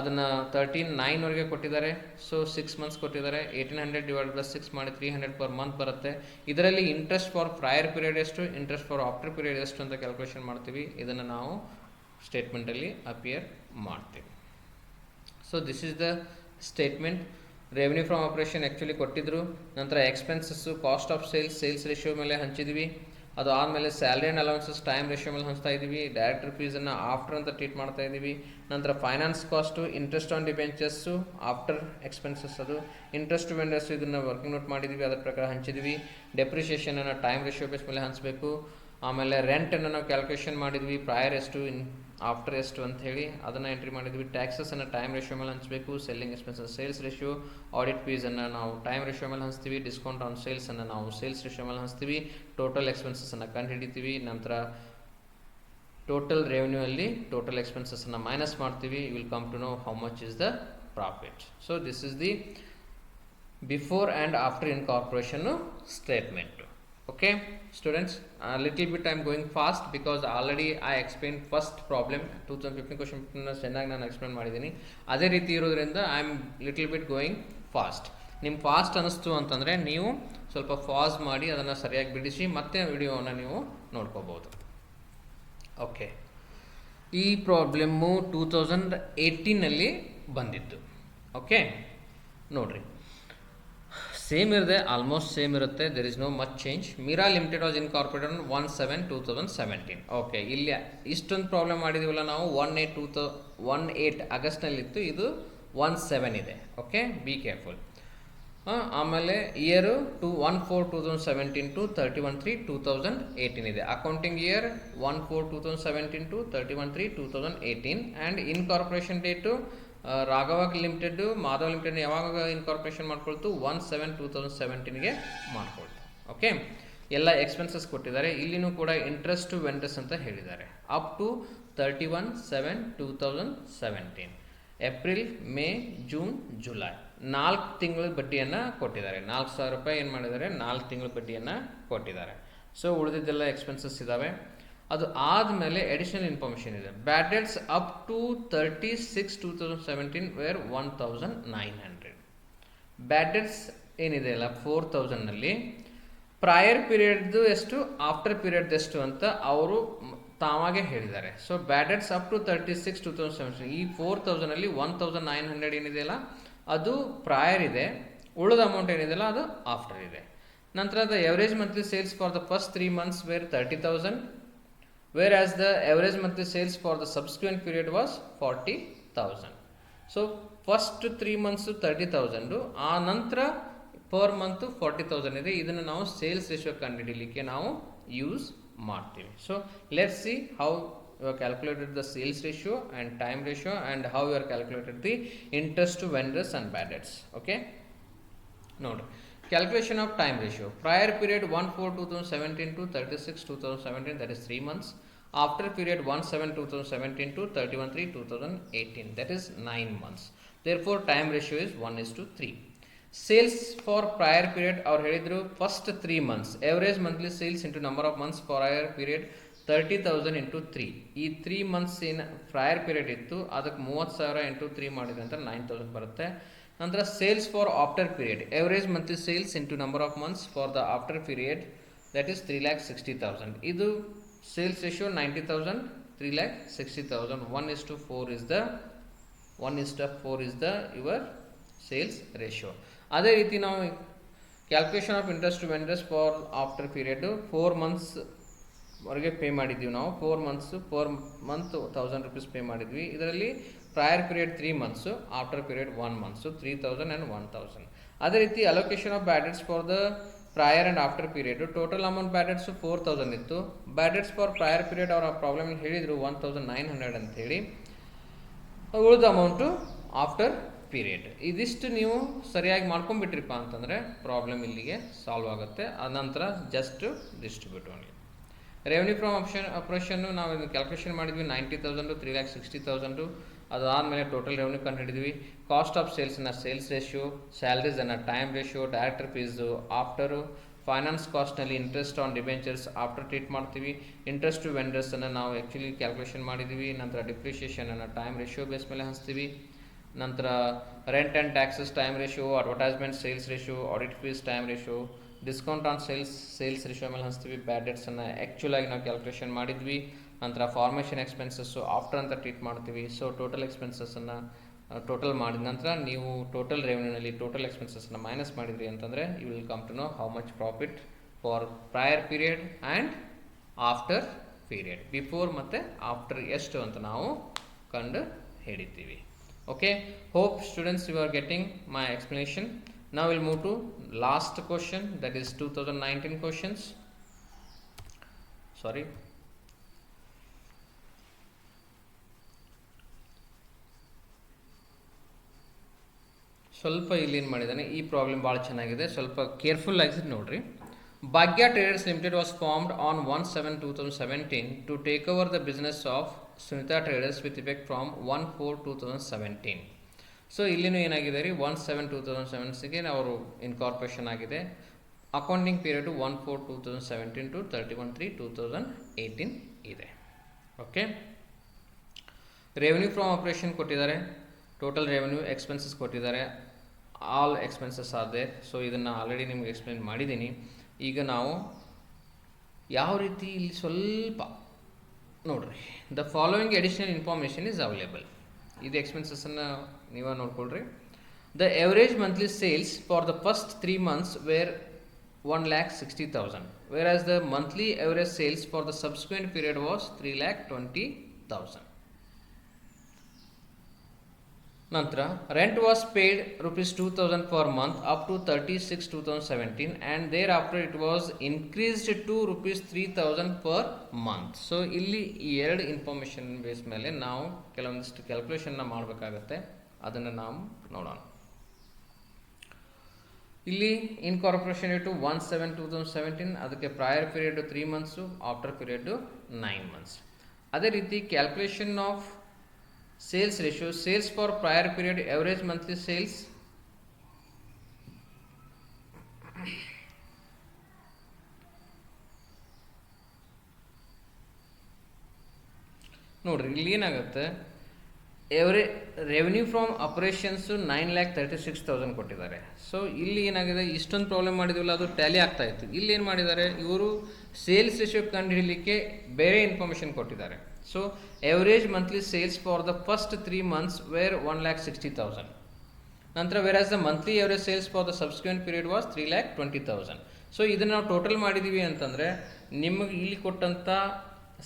ಅದನ್ನು 13/9 ಕೊಟ್ಟಿದ್ದಾರೆ. ಸೊ 6 ಮಂತ್ಸ್ ಕೊಟ್ಟಿದ್ದಾರೆ. 1,800 ಡಿವೈಡೆಡ್ ಬೈ 6 ಮಾಡಿ 300 ಪರ್ ಮಂತ್ ಬರುತ್ತೆ. ಇದರಲ್ಲಿ ಇಂಟ್ರೆಸ್ಟ್ ಫಾರ್ ಪ್ರಯರ್ ಪೀರಿಯಡ್ ಎಷ್ಟು, ಇಂಟ್ರೆಸ್ಟ್ ಫಾರ್ ಆಫ್ಟರ್ ಪೀರಿಯಡ್ ಎಷ್ಟು ಅಂತ ಕ್ಯಾಲ್ಕುಲೇಷನ್ ಮಾಡ್ತೀವಿ. ಇದನ್ನು ನಾವು ಸ್ಟೇಟ್ಮೆಂಟಲ್ಲಿ ಅಪಿಯರ್ ಮಾಡ್ತೀವಿ. So this is the statement. Revenue from operation actually ಕೊಟ್ಟಿದ್ರು. ನಂತರ expenses, cost of sales ratio ಮೇಲೆ ಹಂಚಿದ್ವಿ. ಅದು ಆದಮೇಲೆ salary and allowances time ratio ಮೇಲೆ ಹಂಚ್ತಾ ಇದ್ದೀವಿ. ಡೈರೆಕ್ಟರ್ ಫೀಸನ್ನು ಆಫ್ಟರ್ ಅಂತ ಟ್ರೀಟ್ ಮಾಡ್ತಾ ಇದ್ದೀವಿ. ನಂತರ finance cost, interest on debentures after expenses, ಅದು ಇಂಟ್ರೆಸ್ಟ್ ವೆಂಡರ್ಸು ಇದನ್ನು ವರ್ಕಿಂಗ್ ನೋಟ್ ಮಾಡಿದ್ವಿ, ಅದರ ಪ್ರಕಾರ ಹಂಚಿದ್ವಿ. ಡೆಪ್ರಿಷಿಯೇಷನನ್ನು ಟೈಮ್ ರೇಷಿಯೋ ಬೇಸ್ ಮೇಲೆ ಹಂಚಬೇಕು. ಆಮೇಲೆ ರೆಂಟನ್ನು ನಾವು ಕ್ಯಾಲ್ಕುಲೇಷನ್ ಮಾಡಿದ್ವಿ, ಪ್ರಯರ್ ಎಷ್ಟು ಆಫ್ಟರ್ ಎಷ್ಟು ಅಂತ ಹೇಳಿ ಅದನ್ನು ಎಂಟ್ರಿ ಮಾಡಿದ್ವಿ. ಟ್ಯಾಕ್ಸಸ್ಸನ್ನು ಟೈಮ್ ರೇಷಿಯೋ ಮೇಲೆ ಹಂಚಬೇಕು. Selling expenses sales ratio, audit ಫೀಸನ್ನು ನಾವು ಟೈಮ್ ರೇಷಿಯೋ ಮೇಲೆ ಹಂಚ್ತೀವಿ. ಡಿಸ್ಕೌಂಟ್ ಆನ್ ಸೇಲ್ಸನ್ನು ನಾವು ಸೇಲ್ಸ್ ರೇಷಿಯೋ ಮೇಲೆ ಹಂಚ್ತೀವಿ. ಟೋಟಲ್ ಎಕ್ಸ್ಪೆನ್ಸಸ್ಸನ್ನು ಕಂಡು ಹಿಡಿತೀವಿ. ನಂತರ ಟೋಟಲ್ ರೆವೆನ್ಯೂ ಅಲ್ಲಿ ಟೋಟಲ್ ಎಕ್ಸ್ಪೆನ್ಸಸ್ಸನ್ನು ಮೈನಸ್ ಮಾಡ್ತೀವಿ. You will come to know how much is the profit. So this is the before and after incorporation statement. Okay students, a little bit I am going fast because already I explained first problem 2015 question ಚೆನ್ನಾಗಿ ನಾನು explain ಮಾಡಿದ್ದೀನಿ. ಅದೇ ರೀತಿ ಇರೋದ್ರಿಂದ I am little bit going fast. ನಿಮ್ಗೆ fast ಅನ್ನಿಸ್ತು ಅಂತಂದರೆ ನೀವು ಸ್ವಲ್ಪ ಪಾಸ್ ಮಾಡಿ ಅದನ್ನು ಸರಿಯಾಗಿ ಬಿಡಿಸಿ ಮತ್ತೆ ವಿಡಿಯೋವನ್ನು ನೀವು ನೋಡ್ಕೋಬೋದು. ಓಕೆ, ಈ ಪ್ರಾಬ್ಲಮ್ಮು 2018ನಲ್ಲಿ ಬಂದಿದ್ದು. ಓಕೆ ನೋಡಿರಿ, ಸೇಮ್ ಇರುತ್ತೆ, ಆಲ್ಮೋಸ್ಟ್ ಸೇಮ್ ಇರುತ್ತೆ, there is no much change. Meera limited was incorporated on 1/7/2017. Okay, ಇಲ್ಲಿ ಇಷ್ಟೊಂದು ಪ್ರಾಬ್ಲಮ್ ಮಾಡಿದೀವಲ್ಲ ನಾವು. 18 ಆಗಸ್ಟ್ನಲ್ಲಿತ್ತು, ಇದು 17 ಇದೆ. Okay, be careful. ಆಮೇಲೆ ಇಯರು 1/4/2017 ಟು 31/3/2018 ಇದೆ. Accounting year 1/4/2017 to 31/3/2018. And incorporation date Raghava limited, Madhav limited ಯಾವಾಗ ಇನ್ಕಾರ್ಪೊರೇಷನ್ ಮಾಡ್ಕೊಳ್ತು? 1/7/2017ಗೆ ಮಾಡ್ಕೊಳ್ತು. ಓಕೆ, ಎಲ್ಲ ಎಕ್ಸ್ಪೆನ್ಸಸ್ ಕೊಟ್ಟಿದ್ದಾರೆ. ಇಲ್ಲಿನೂ ಕೂಡ ಇಂಟ್ರೆಸ್ಟ್ ಟು ವೆಂಡರ್ಸ್ ಅಂತ ಹೇಳಿದ್ದಾರೆ. Up to 31/7/2017. April, May, June, July 4 ತಿಂಗಳ ಬಡ್ಡಿಯನ್ನು ಕೊಟ್ಟಿದ್ದಾರೆ. 4,000 ರೂಪಾಯಿ ಏನು ಮಾಡಿದ್ದಾರೆ? 4 ತಿಂಗಳ ಬಡ್ಡಿಯನ್ನು ಕೊಟ್ಟಿದ್ದಾರೆ. ಸೊ ಉಳಿದಿದ್ದೆಲ್ಲ ಎಕ್ಸ್ಪೆನ್ಸಸ್ ಇದ್ದಾವೆ. ಅದು ಆದಮೇಲೆ ಅಡಿಷನಲ್ ಇನ್ಫಾರ್ಮೇಷನ್ ಇದೆ. Bad debts up to 36/2017 were 1,900. Bad debts ಏನಿದೆ ಅಲ್ಲ 4,000ನಲ್ಲಿ ಪ್ರಯರ್ ಪೀರಿಯಡ್ದು ಎಷ್ಟು, ಆಫ್ಟರ್ ಪೀರಿಯಡ್ ಎಷ್ಟು ಅಂತ ಅವರು ತಾವಾಗೆ ಹೇಳಿದ್ದಾರೆ. So bad debts up to 36/2017, ಈ 4,000ಅಲ್ಲಿ 1,900 ಏನಿದೆಯಲ್ಲ ಅದು ಪ್ರಯರ್ ಇದೆ. ಉಳಿದ ಅಮೌಂಟ್ ಏನಿದೆಯಲ್ಲ ಅದು ಆಫ್ಟರ್ ಇದೆ. ನಂತರ the average monthly sales for the first 3 months were 30,000, whereas the average monthly sales for the subsequent period was 40,000. So first 3 months 30,000, ಆ ನಂತರ ಪರ್ ಮಂತ್ 40,000 ಇದೆ. ಇದನ್ನು ನಾವು ಸೇಲ್ಸ್ ರೇಷಿಯೋ ಕಂಡುಹಿಡಿಯಲಿಕ್ಕೆ ನಾವು ಯೂಸ್ ಮಾಡ್ತೀವಿ. So let's see how you have calculated the sales ratio and time ratio, and how you are calculated the interest to vendors and bad debts. Okay, note calculation of time ratio. Prior period 1/4/2017 to 36/2017, that is 3 months. After period 1/7/2017 to 31/3/2018, that is 9 months. Therefore time ratio is 1:3. Sales for prior period ಅವ್ರು ಹೇಳಿದ್ರು first 3 months average monthly sales into number of months prior period 30,000 into 3. ಈ 3 months ಏನು prior period ಇತ್ತು ಅದಕ್ಕೆ 30,000 into 3 ಮಾಡಿದ್ರೆ ಅಂತ 9,000 ಬರುತ್ತೆ. ನಂತರ sales for after period average monthly sales into number of months for the after period, that is 3,60,000. ಇದು sales ratio 90,000, 3,60,000. 1:4 is the your sales ratio. ಅದೇ ರೀತಿ ನಾವು calculation of interest to vendors for after period 4 months ವರೆಗೆ pay ಮಾಡಿದ್ದೀವಿ ನಾವು. 4 months per month 1,000 rupees pay ಮಾಡಿದ್ವಿ. ಇದರಲ್ಲಿ prior period 3 months, after period 1 month, 3,000 and 1,000. ಅದೇ ರೀತಿ allocation of bad debts for the prior and after period total amount bad debts 4,000 ಇತ್ತು. Bad debts for prior period ಅವರ problem ಹೇಳಿದರು 1,900 ಅಂತ ಹೇಳಿ. ಉಳಿದ ಅಮೌಂಟು ಆಫ್ಟರ್ ಪೀರಿಯಡ್. ಇದಿಷ್ಟು ನೀವು ಸರಿಯಾಗಿ ಮಾಡ್ಕೊಂಡ್ಬಿಟ್ರಿಪ್ಪ ಅಂತಂದರೆ ಪ್ರಾಬ್ಲಮ್ ಇಲ್ಲಿಗೆ ಸಾಲ್ವ್ ಆಗುತ್ತೆ. ಅನಂತರ just distribute only. Revenue from operation ನಾವು ಇದು ಕ್ಯಾಲ್ಕುಲೇಷನ್ ಮಾಡಿದ್ವಿ 90,000 to 3,60,000. ಅದಾದಮೇಲೆ ಟೋಟಲ್ ರೆವೆನ್ಯೂ ಕಂಡು ಹಿಡಿದ್ವಿ. ಕಾಸ್ಟ್ ಆಫ್ ಸೇಲ್ಸನ್ನು ಸೇಲ್ಸ್ ರೇಷಿಯೋ, ಸ್ಯಾಲ್ರೀಸನ್ನು time ratio, director fees after, finance ಕಾಸ್ಟ್ನಲ್ಲಿ interest on debentures after treat ಮಾಡ್ತೀವಿ. ಇಂಟ್ರೆಸ್ಟ್ ಟು ವೆಂಡರ್ಸನ್ನು ನಾವು ಆ್ಯಕ್ಚುಲಿ ಕ್ಯಾಲ್ಕುಲೇಷನ್ ಮಾಡಿದ್ದೀವಿ. ನಂತರ ಡಿಪ್ರಿಷಿಯೇಷನನ್ನು ಟೈಮ್ ರೇಷಿಯೋ ಬೇಸ್ ಮೇಲೆ ಹಂಚ್ತೀವಿ. ನಂತರ rent and taxes time ratio, advertisement sales ratio, audit fees time ratio, discount on sales ratio ಮೇಲೆ ಹಂಚ್ತೀವಿ. ಬ್ಯಾಡ್ ಡೆಟ್ಸನ್ನು ಆ್ಯಕ್ಚುಲಾಗಿ ನಾವು ಕ್ಯಾಲ್ಕುಲೇಷನ್ ಮಾಡಿದ್ವಿ. ನಂತರ ಫಾರ್ಮೇಷನ್ ಎಕ್ಸ್ಪೆನ್ಸಸ್ಸು ಆಫ್ಟರ್ ಅಂತ ಟ್ರೀಟ್ ಮಾಡ್ತೀವಿ. ಸೊ ಟೋಟಲ್ ಎಕ್ಸ್ಪೆನ್ಸಸ್ಸನ್ನು ಟೋಟಲ್ ಮಾಡಿದ ನಂತರ ನೀವು ಟೋಟಲ್ ರೆವೆನ್ಯೂನಲ್ಲಿ ಟೋಟಲ್ ಎಕ್ಸ್ಪೆನ್ಸಸ್ನ ಮೈನಸ್ ಮಾಡಿದ್ರಿ ಅಂತಂದರೆ you will come to know how much profit for prior period and after period. Before ಮತ್ತು ಆಫ್ಟರ್ ಎಷ್ಟು ಅಂತ ನಾವು ಕಂಡು ಹಿಡಿತೀವಿ. Okay, hope students you are getting my explanation. Now we'll move to last question, that is 2019 questions. Sorry, ಸ್ವಲ್ಪ ಇಲ್ಲಿ ಏನು ಮಾಡಿದ್ದಾನೆ, ಈ ಪ್ರಾಬ್ಲಮ್ ಭಾಳ ಚೆನ್ನಾಗಿದೆ, ಸ್ವಲ್ಪ ಕೇರ್ಫುಲ್ ಆಗಿ ನೋಡ್ರಿ. Bhagya traders limited was formed on 1/7/2017 to take over the business of Sunita traders with effect from 1/4/2017. So ಇಲ್ಲಿನೂ ಏನಾಗಿದೆ ರೀ 1/7/2017ಗೆ ಅವರು ಇನ್ಕಾರ್ಪೊರೇಷನ್ ಆಗಿದೆ. ಅಕೌಂಟಿಂಗ್ ಪೀರಿಯಡು 1/4/2017 ಟು 31/3/2018 ಇದೆ. ಓಕೆ, ರೆವೆನ್ಯೂ ಫ್ರಮ್ ಆಪರೇಷನ್ ಕೊಟ್ಟಿದ್ದಾರೆ, ಟೋಟಲ್ ರೆವೆನ್ಯೂ, ಎಕ್ಸ್ಪೆನ್ಸಸ್ ಕೊಟ್ಟಿದ್ದಾರೆ, ಆಲ್ ಎಕ್ಸ್ಪೆನ್ಸಸ್ ಆದೆ. ಸೊ ಇದನ್ನು ಆಲ್ರೆಡಿ ನಿಮ್ಗೆ ಎಕ್ಸ್ಪ್ಲೇನ್ ಮಾಡಿದ್ದೀನಿ. ಈಗ ನಾವು ಯಾವ ರೀತಿ ಇಲ್ಲಿ ಸ್ವಲ್ಪ ನೋಡ್ರಿ, the following additional information is available. ಇದು ಎಕ್ಸ್ಪೆನ್ಸಸ್ಸನ್ನು ನೀವೇ ನೋಡ್ಕೊಳ್ರಿ. The average monthly sales for the first 3 months were 1,60,000, whereas the monthly average sales for the subsequent period was 3,20,000. Nantra, rent was paid rupees 2,000 per month up to 36/2017, and thereafter it was increased to rupees 3,000 per month. So ಇಲ್ಲಿ ಈ ಎರಡು information base ಮೇಲೆ ನಾವು ಕೆಲವೊಂದಿಷ್ಟು ಕ್ಯಾಲ್ಕುಲೇಷನ್ನ ಮಾಡಬೇಕಾಗತ್ತೆ, ಅದನ್ನು ನಾವು ನೋಡೋಣ. ಇಲ್ಲಿ ಇನ್ಕಾರ್ಪೊರೇಷನ್ ರೇಟು 1/7/2017, ಅದಕ್ಕೆ prior period 3 months, after period 9 months. ಅದೇ ರೀತಿ calculation of sales ratio, sales for prior period, average monthly sales, ನೋಡ್ರಿ ಇಲ್ಲಿ ಏನಾಗುತ್ತೆ, ರೆವೆನ್ಯೂ ಫ್ರಮ್ ಆಪರೇಷನ್ಸು 9,36,000 ಕೊಟ್ಟಿದ್ದಾರೆ. ಸೊ ಇಲ್ಲಿ ಏನಾಗಿದೆ, ಇಷ್ಟೊಂದು ಪ್ರಾಬ್ಲಮ್ ಮಾಡಿದ್ವಲ್ಲ ಅದು ಟ್ಯಾಲಿ ಆಗ್ತಾ ಇತ್ತು. ಇಲ್ಲಿ ಏನು ಮಾಡಿದ್ದಾರೆ ಇವರು, ಸೇಲ್ಸ್ ರೇಷಿಯೋ ಕಂಡು ಹಿಡಲಿಕ್ಕೆ ಬೇರೆ ಇನ್ಫಾರ್ಮೇಷನ್ ಕೊಟ್ಟಿದ್ದಾರೆ. So average monthly sales for the first 3 months were 1,60,000. ನಂತರ whereas the monthly average sales for the subsequent period was 3,20,000. So ಇದನ್ನು ನಾವು ಟೋಟಲ್ ಮಾಡಿದ್ದೀವಿ ಅಂತಂದರೆ ನಿಮಗೆ ಇಲ್ಲಿ ಕೊಟ್ಟಂಥ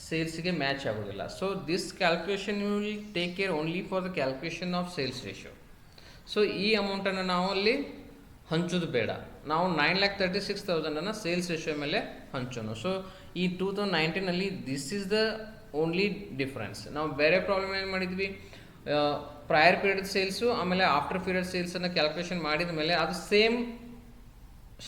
ಸೇಲ್ಸ್ಗೆ ಮ್ಯಾಚ್ ಆಗೋದಿಲ್ಲ. So this calculation you will take care only for the calculation of sales ratio. So ಈ ಅಮೌಂಟನ್ನು ನಾವು ಅಲ್ಲಿ ಹಂಚೋದು ಬೇಡ, ನಾವು 9,36,000 ಸೇಲ್ಸ್ ರೇಷಿಯೋ ಮೇಲೆ ಹಂಚೋಣ. ಸೊ ಈ 2019 this is the only difference. ನಾವು ಬೇರೆ ಪ್ರಾಬ್ಲಮ್ ಏನು ಮಾಡಿದ್ವಿ, ಪ್ರಯರ್ ಪೀರಿಯಡ್ ಸೇಲ್ಸು ಆಮೇಲೆ ಆಫ್ಟರ್ ಪೀರಿಯಡ್ ಸೇಲ್ಸನ್ನು ಕ್ಯಾಲ್ಕುಲೇಷನ್ ಮಾಡಿದ ಮೇಲೆ ಅದು ಸೇಮ್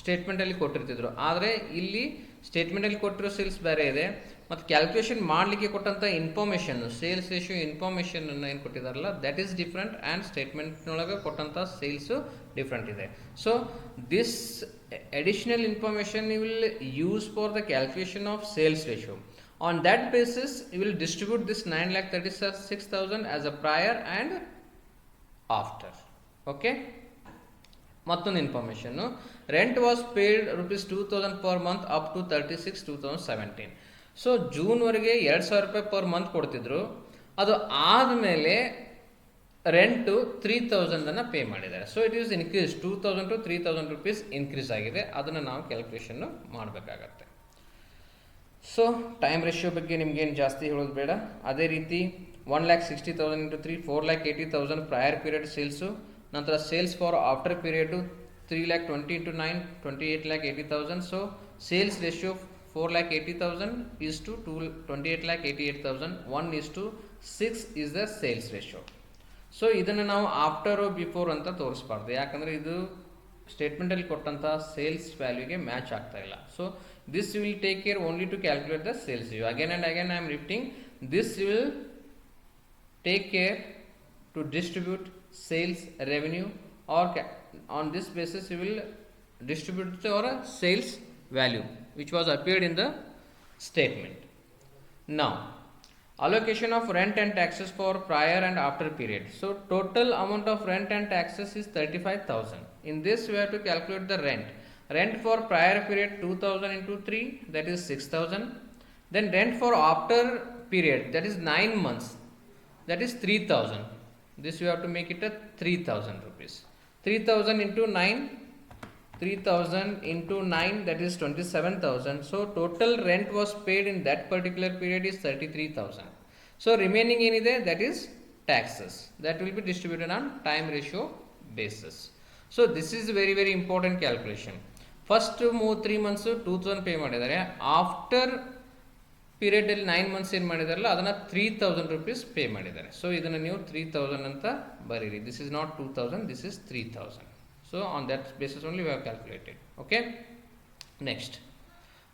ಸ್ಟೇಟ್ಮೆಂಟಲ್ಲಿ ಕೊಟ್ಟಿರ್ತಿದ್ರು. ಆದರೆ ಇಲ್ಲಿ ಸ್ಟೇಟ್ಮೆಂಟಲ್ಲಿ ಕೊಟ್ಟಿರೋ ಸೇಲ್ಸ್ ಬೇರೆ ಇದೆ, ಮತ್ತು ಕ್ಯಾಲ್ಕುಲೇಷನ್ ಮಾಡಲಿಕ್ಕೆ ಕೊಟ್ಟಂಥ ಇನ್ಫಾರ್ಮೇಷನ್, ಸೇಲ್ಸ್ ರೇಷಿಯೋ ಇನ್ಫಾರ್ಮೇಷನನ್ನು ಏನು ಕೊಟ್ಟಿದ್ದಾರಲ್ಲ ದಟ್ ಈಸ್ ಡಿಫ್ರೆಂಟ್, ಆ್ಯಂಡ್ ಸ್ಟೇಟ್ಮೆಂಟ್ನೊಳಗೆ ಕೊಟ್ಟಂಥ ಸೇಲ್ಸು ಡಿಫ್ರೆಂಟ್ ಇದೆ. So this additional information you will use for the calculation of sales ratio. On that basis, you will distribute this 9,36,000 as a prior and after. Okay. ಮತ್ತೊಂದು ಇನ್ಫಾರ್ಮೇಷನ್ನು, rent was paid rupees 2,000 per month up to 36/2017. So ಜೂನ್ವರೆಗೆ 2,000 ರೂಪಾಯಿ per month ಕೊಡ್ತಿದ್ರು. ಅದು ಆದಮೇಲೆ rent 3,000 pay ಮಾಡಿದ್ದಾರೆ. So it is increase 2,000 to 3,000 rupees increase ಆಗಿದೆ. ಅದನ್ನು ನಾವು ಕ್ಯಾಲ್ಕುಲೇಷನ್ನು ಮಾಡಬೇಕಾಗತ್ತೆ. ಸೊ ಟೈಮ್ ರೇಷಿಯೋ ಬಗ್ಗೆ ನಿಮ್ಗೇನು ಜಾಸ್ತಿ ಹೇಳೋದು ಬೇಡ. ಅದೇ ರೀತಿ 1,60,000 into 3 4,80,000 ಪ್ರಯರ್ ಪೀರಿಯಡ್ ಸೇಲ್ಸು. ನಂತರ sales for after period 3,20,000 into 9 28,80,000. So sales ratio 4,80,000 is to 28,88,000. 1:6 is the sales ratio. So ಇದನ್ನು ನಾವು ಆಫ್ಟರ್ ಬಿಫೋರ್ ಅಂತ ತೋರಿಸ್ಬಾರ್ದು, ಯಾಕಂದರೆ ಇದು ಸ್ಟೇಟ್ಮೆಂಟಲ್ಲಿ ಕೊಟ್ಟಂಥ ಸೇಲ್ಸ್ ವ್ಯಾಲ್ಯೂಗೆ ಮ್ಯಾಚ್ ಆಗ್ತಾ ಇಲ್ಲ. So this you will take care only to calculate the sales ratio. Again and again I am repeating, this you will take care to distribute sales revenue, or on this basis you will distribute your sales value which was appeared in the statement. Now allocation of rent and taxes for prior and after period. So total amount of rent and taxes is 35,000. In this we have to calculate the rent. Rent for prior period 2,000 into 3, that is 6,000. Then rent for after period, that is 9 months, that is 3,000. This you have to make it a 3,000 rupees. 3,000 into 9, 3,000 into 9, that is 27,000. So total rent was paid in that particular period is 33,000. So remaining ಏನಿದೆ, that is taxes, that will be distributed on time ratio basis. So this is very very important calculation. First 3 months 2,000 pay ಮಾಡಿದ್ದಾರೆ. After ಪೀರಿಯಡಲ್ಲಿ 9 months ಏನು ಮಾಡಿದಾರಲ್ಲ ಅದನ್ನು 3,000 rupees pay ಮಾಡಿದ್ದಾರೆ. So ಇದನ್ನು ನೀವು 3,000 ಅಂತ ಬರೀರಿ. This is not 2,000, this is 3,000. So on that basis only we have calculated. Okay, next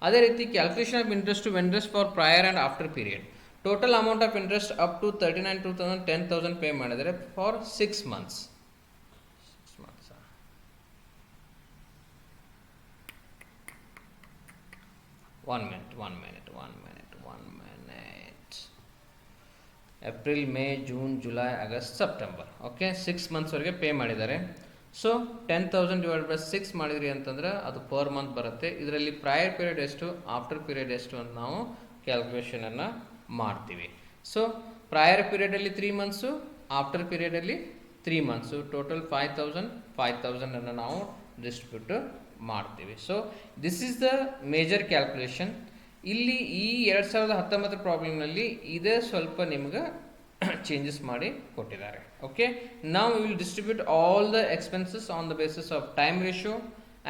ಅದೇ ರೀತಿ calculation of interest to vendors for prior and after period. Total amount of interest up to 39,200 10,000 pay ಮಾಡಿದ್ದಾರೆ for 6 months. One minute. April, May, June, July, August, September. Okay, 6 ಮಂತ್ಸ್ವರೆಗೆ pay ಮಾಡಿದ್ದಾರೆ. So 10,000 divide by 6 ಮಾಡಿದ್ರಿ ಅಂತಂದ್ರೆ ಅದು per month ಬರುತ್ತೆ. ಇದರಲ್ಲಿ prior period ಎಷ್ಟು, after period ಎಷ್ಟು ಅಂತ ನಾವು ಕ್ಯಾಲ್ಕುಲೇಷನನ್ನು ಮಾಡ್ತೀವಿ. ಸೊ ಪ್ರಯರ್ ಪೀರಿಯಡಲ್ಲಿ 3 ಮಂತ್ಸು, ಆಫ್ಟರ್ ಪೀರಿಯಡಲ್ಲಿ 3 months. So total 5,000 ಅನ್ನು ನಾವು ಡಿಸ್ಟ್ರಿಬ್ಯೂಟ್ ಮಾಡ್ತೀವಿ. So this is the major calculation. ಇಲ್ಲಿ ಈ 2019 ಪ್ರಾಬ್ಲಮ್ನಲ್ಲಿ ಇದೇ ಸ್ವಲ್ಪ ನಿಮ್ಗೆ ಚೇಂಜಸ್ ಮಾಡಿ ಕೊಟ್ಟಿದ್ದಾರೆ. ಓಕೆ, ನಾವು will distribute all the expenses on the basis of time ratio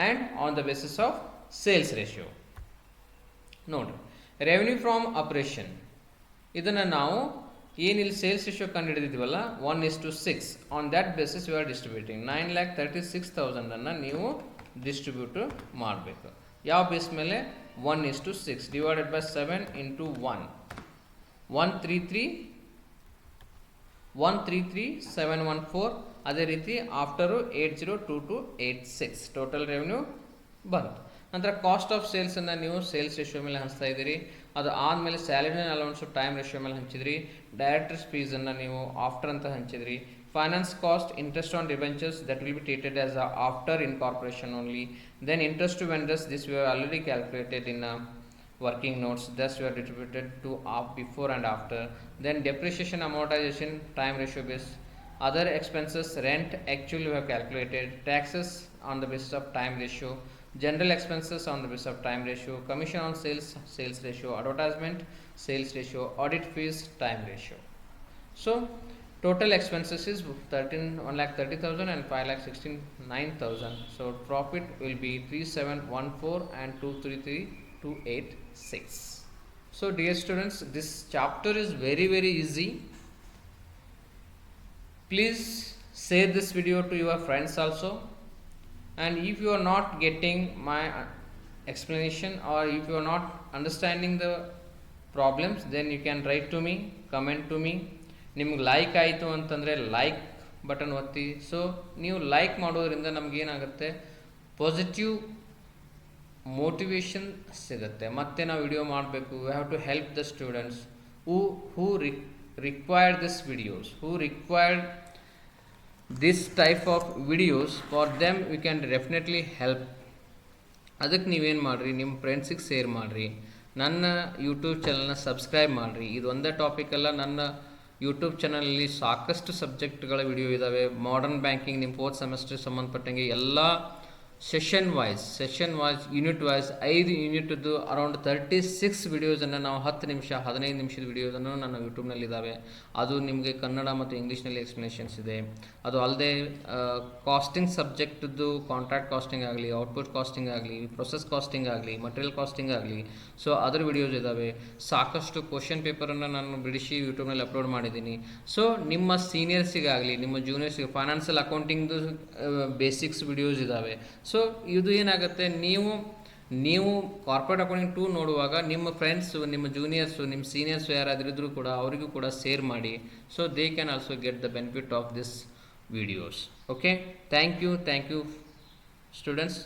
and on the basis of sales ratio. ನೋಡಿ, ರೆವೆನ್ಯೂ ಫ್ರಾಮ್ ಆಪರೇಷನ್ ಇದನ್ನು ನಾವು ಏನಿಲ್ಲಿ ಸೇಲ್ಸ್ ರೇಷಿಯೋ ಕಂಡು ಹಿಡಿದಿದ್ದೀವಲ್ಲ 1:6, on that basis we are distributing 9,36,000 ನೀವು distribute ಮಾಡಬೇಕು. ಯಾವ base ಮೇಲೆ? 1:6 divided by 7 into 133,714. ಅದೇ ರೀತಿ ಆಫ್ಟರು 802286 ಟೋಟಲ್ ರೆವೆನ್ಯೂ ಬಂತು. ನಂತರ ಕಾಸ್ಟ್ ಆಫ್ ಸೇಲ್ಸನ್ನು ನೀವು ಸೇಲ್ಸ್ ರೇಷಿಯೋ ಮೇಲೆ ಹಂಚ್ತಾ ಇದ್ದೀರಿ. ಅದು ಆದಮೇಲೆ salary and allowance time ratio ಮೇಲೆ ಹಂಚಿದ್ರಿ. ಡೈರೆಕ್ಟರ್ಸ್ ಫೀಸನ್ನು ನೀವು ಆಫ್ಟರ್ ಅಂತ ಹಂಚಿದ್ರಿ. Finance cost, interest on debentures, that will be treated as after incorporation only. Then interest to vendors, this we have already calculated in working notes, thus we are distributed to before and after. Then depreciation, amortization, time ratio based. Other expenses, rent, actually we have calculated. Taxes on the basis of time ratio. General expenses on the basis of time ratio. Commission on sales, sales ratio. Advertisement, sales ratio. Audit fees, time ratio. So total expenses is 1,30,000 and 5,69,000. So profit will be 3,714 and 233,286. So dear students, this chapter is very easy. Please share this video to your friends also. And if you are not getting my explanation or if you are not understanding the problems, then you can write to me, comment to me. ನಿಮ್ಗೆ like ಆಯಿತು ಅಂತಂದರೆ like button ಒತ್ತಿ. ಸೊ ನೀವು like ಮಾಡೋದ್ರಿಂದ ನಮಗೇನಾಗುತ್ತೆ, positive motivation ಸಿಗುತ್ತೆ. ಮತ್ತೆ ನಾವು ವಿಡಿಯೋ ಮಾಡಬೇಕು. We have to help the students who required this videos, who required this type of videos. For them we can definitely help. ಅದಕ್ಕೆ ನೀವೇನು ಮಾಡಿರಿ, ನಿಮ್ಮ ಫ್ರೆಂಡ್ಸಿಗೆ ಶೇರ್ ಮಾಡಿರಿ. ನನ್ನ ಯೂಟ್ಯೂಬ್ ಚಾನಲ್ನ ಸಬ್ಸ್ಕ್ರೈಬ್ ಮಾಡಿರಿ. ಇದು ಒಂದೇ ಟಾಪಿಕ್ ಅಲ್ಲ, ನನ್ನ ಯೂಟ್ಯೂಬ್ ಚಾನಲಲ್ಲಿ ಸಾಕಷ್ಟು ಸಬ್ಜೆಕ್ಟ್ಗಳ ವಿಡಿಯೋ ಇದ್ದಾವೆ. ಮಾಡರ್ನ್ ಬ್ಯಾಂಕಿಂಗ್ ನಿಮ್ಮ 4th ಸೆಮಿಸ್ಟರ್ ಸಂಬಂಧಪಟ್ಟಂಗೆ ಎಲ್ಲ ಸೆಷನ್ ವೈಸ್ ಯೂನಿಟ್ ವೈಸ್ 5 ಯೂನಿಟ್ದು ಅರೌಂಡ್ 36 ವಿಡಿಯೋಸನ್ನು ನಾವು 10 ನಿಮಿಷ 15 ನಿಮಿಷದ ವಿಡಿಯೋಸನ್ನು ನನ್ನ ಯೂಟ್ಯೂಬ್ನಲ್ಲಿದ್ದಾವೆ. ಅದು ನಿಮಗೆ ಕನ್ನಡ ಮತ್ತು ಇಂಗ್ಲೀಷ್ನಲ್ಲಿ ಎಕ್ಸ್ಪ್ಲನೇಷನ್ಸ್ ಇದೆ. ಅದು ಅಲ್ಲದೆ ಕಾಸ್ಟಿಂಗ್ ಸಬ್ಜೆಕ್ಟ್ದು ಕಾಂಟ್ರಾಕ್ಟ್ ಕಾಸ್ಟಿಂಗ್ ಆಗಲಿ, ಔಟ್ಪುಟ್ ಕಾಸ್ಟಿಂಗ್ ಆಗಲಿ, ಪ್ರೊಸೆಸ್ ಕಾಸ್ಟಿಂಗ್ ಆಗಲಿ, ಮಟೀರಿಯಲ್ ಕಾಸ್ಟಿಂಗ್ ಆಗಲಿ, ಸೊ ಅದರ ವಿಡಿಯೋಸ್ ಇದ್ದಾವೆ. ಸಾಕಷ್ಟು ಕ್ವಶನ್ ಪೇಪರನ್ನು ನಾನು ಬಿಡಿಸಿ ಯೂಟ್ಯೂಬ್ನಲ್ಲಿ ಅಪ್ಲೋಡ್ ಮಾಡಿದ್ದೀನಿ. ಸೊ ನಿಮ್ಮ ಸೀನಿಯರ್ಸಿಗಾಗಲಿ, ನಿಮ್ಮ ಜೂನಿಯರ್ಸಿಗೆ ಫೈನಾನ್ಷಿಯಲ್ ಅಕೌಂಟಿಂಗ್ದು ಬೇಸಿಕ್ಸ್ ವಿಡಿಯೋಸ್ ಇದ್ದಾವೆ. ಸೊ ಇದು ಏನಾಗುತ್ತೆ, ನೀವು ಕಾರ್ಪೊರೇಟ್ ಅಕೌಂಟಿಂಗ್ 2 ನೋಡುವಾಗ ನಿಮ್ಮ ಫ್ರೆಂಡ್ಸು, ನಿಮ್ಮ ಜೂನಿಯರ್ಸು, ನಿಮ್ಮ ಸೀನಿಯರ್ಸು ಯಾರಾದ್ರೂ ಕೂಡ ಅವರಿಗೂ ಕೂಡ ಶೇರ್ ಮಾಡಿ. So they can also get the benefit of this videos. Okay, thank you students.